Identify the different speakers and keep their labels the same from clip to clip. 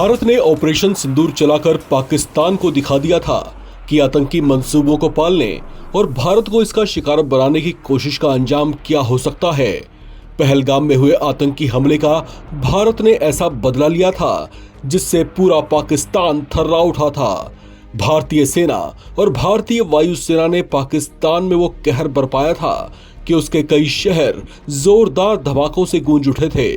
Speaker 1: भारत ने ऑपरेशन सिंदूर चलाकर पाकिस्तान को दिखा दिया था कि आतंकी मंसूबों को पालने और भारत को इसका शिकार बनाने की कोशिश का अंजाम क्या हो सकता है। पहलगाम में हुए आतंकी हमले का भारत ने ऐसा बदला लिया था जिससे पूरा पाकिस्तान थर्रा उठा था। भारतीय सेना और भारतीय वायुसेना ने पाकिस्तान में वो कहर बरपाया था कि उसके कई शहर जोरदार धमाकों से गूंज उठे थे।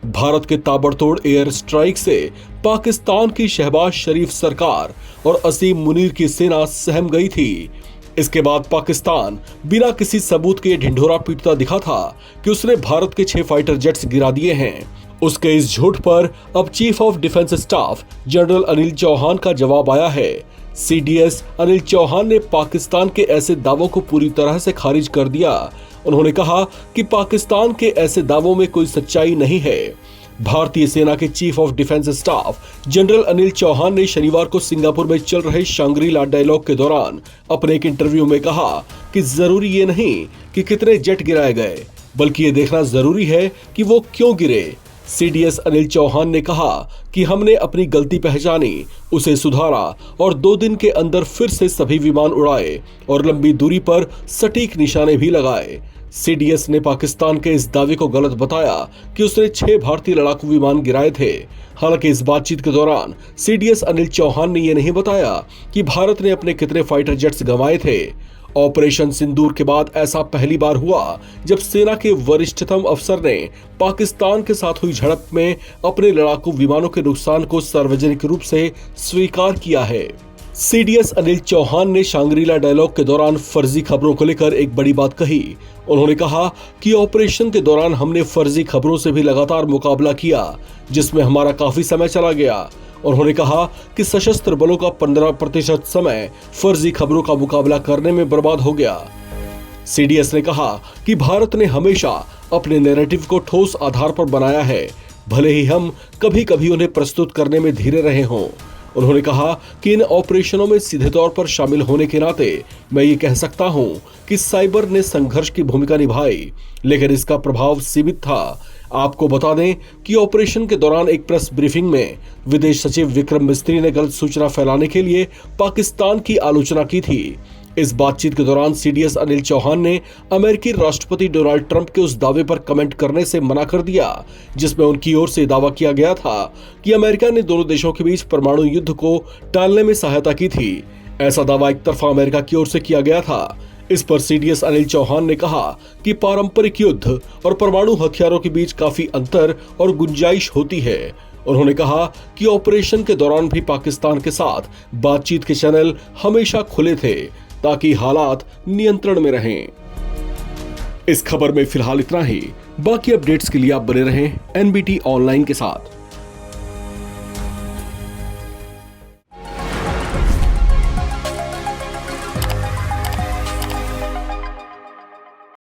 Speaker 1: भारत के ताबड़तोड़ एयर स्ट्राइक से पाकिस्तान की शहबाज शरीफ सरकार और असीम मुनीर की सेना सहम गई थी। इसके बाद पाकिस्तान बिना किसी सबूत के ढिंढोरा पीटता दिखा था कि उसने भारत के 6 फाइटर जेट्स गिरा दिए हैं। उसके इस झूठ पर अब chief of defence staff general Anil Chauhan का जवाब आया है। सीडीएस अनिल चौहान ने पाकिस्तान के ऐसे दावों को पूरी तरह से खारिज कर दिया। उन्होंने कहा कि पाकिस्तान के ऐसे दावों में कोई सच्चाई नहीं है। भारतीय सेना के chief of defence staff general Anil Chauhan ने शनिवार को सिंगापुर में चल रहे शांग्री-ला डायलॉग के दौरान अपने एक इंटरव्यू में कहा कि जरूरी ये नहीं कि कितने जेट गिराए गए, बल्कि ये देखना जरूरी है कि वो क्यों गिरे। सीडीएस अनिल चौहान ने कहा कि हमने अपनी गलती पहचानी, उसे सुधारा और 2 दिन के अंदर फिर से सभी विमान उड़ाए और लंबी दूरी पर सटीक निशाने भी लगाए। सीडीएस ने पाकिस्तान के इस दावे को गलत बताया कि उसने 6 भारतीय लड़ाकू विमान गिराए थे। हालांकि इस बातचीत के दौरान सीडीएस अनिल चौहान ने यह नहीं बताया कि भारत ने अपने कितने फाइटर जेट्स गंवाए थे। ऑपरेशन सिंदूर के बाद ऐसा पहली बार हुआ जब सेना के वरिष्ठतम अफसर ने पाकिस्तान के साथ हुई झड़प में अपने लड़ाकू विमानों के नुकसान को सार्वजनिक रूप से स्वीकार किया है। सीडीएस अनिल चौहान ने शांग्री-ला डायलॉग के दौरान फर्जी खबरों को लेकर एक बड़ी बात कही। उन्होंने कहा कि ऑपरेशन के दौरान हमने फर्जी खबरों से भी लगातार मुकाबला किया, जिसमें हमारा काफी समय चला गया। उन्होंने कहा कि सशस्त्र बलों का 15% समय फर्जी खबरों का मुकाबला करने में बर्बाद हो गया। सीडीएस ने कहा कि भारत ने हमेशा अपने नैरेटिव को ठोस आधार पर बनाया है, भले ही हम कभी कभी उन्हें प्रस्तुत करने में धीरे रहे हों। उन्होंने कहा कि इन ऑपरेशनों में सीधे तौर पर शामिल होने के नाते मैं ये कह सकता हूं कि साइबर ने संघर्ष की भूमिका निभाई, लेकिन इसका प्रभाव सीमित था। आपको बता दें कि ऑपरेशन के दौरान एक प्रेस ब्रीफिंग में विदेश सचिव विक्रम मिस्त्री ने गलत सूचना फैलाने के लिए पाकिस्तान की आलोचना की थी। इस बातचीत के दौरान सीडीएस अनिल चौहान ने अमेरिकी राष्ट्रपति डोनाल्ड ट्रंप के उस दावे पर कमेंट करने से मना कर दिया जिसमें उनकी ओर से दावा किया गया था कि अमेरिका ने दोनों देशों के बीच परमाणु युद्ध को टालने में सहायता की थी। ऐसा दावा एक तरफा अमेरिका की ओर से किया गया था। इस पर सीडीएस अनिल चौहान ने कहा कि पारंपरिक युद्ध और परमाणु हथियारों के बीच काफी अंतर और गुंजाइश होती है। उन्होंने कहा कि ऑपरेशन के दौरान भी पाकिस्तान के साथ बातचीत के चैनल हमेशा खुले थे ताकि हालात नियंत्रण में रहें। इस खबर में फिलहाल इतना ही। बाकी अपडेट्स के लिए आप बने रहें एनबीटी ऑनलाइन के साथ।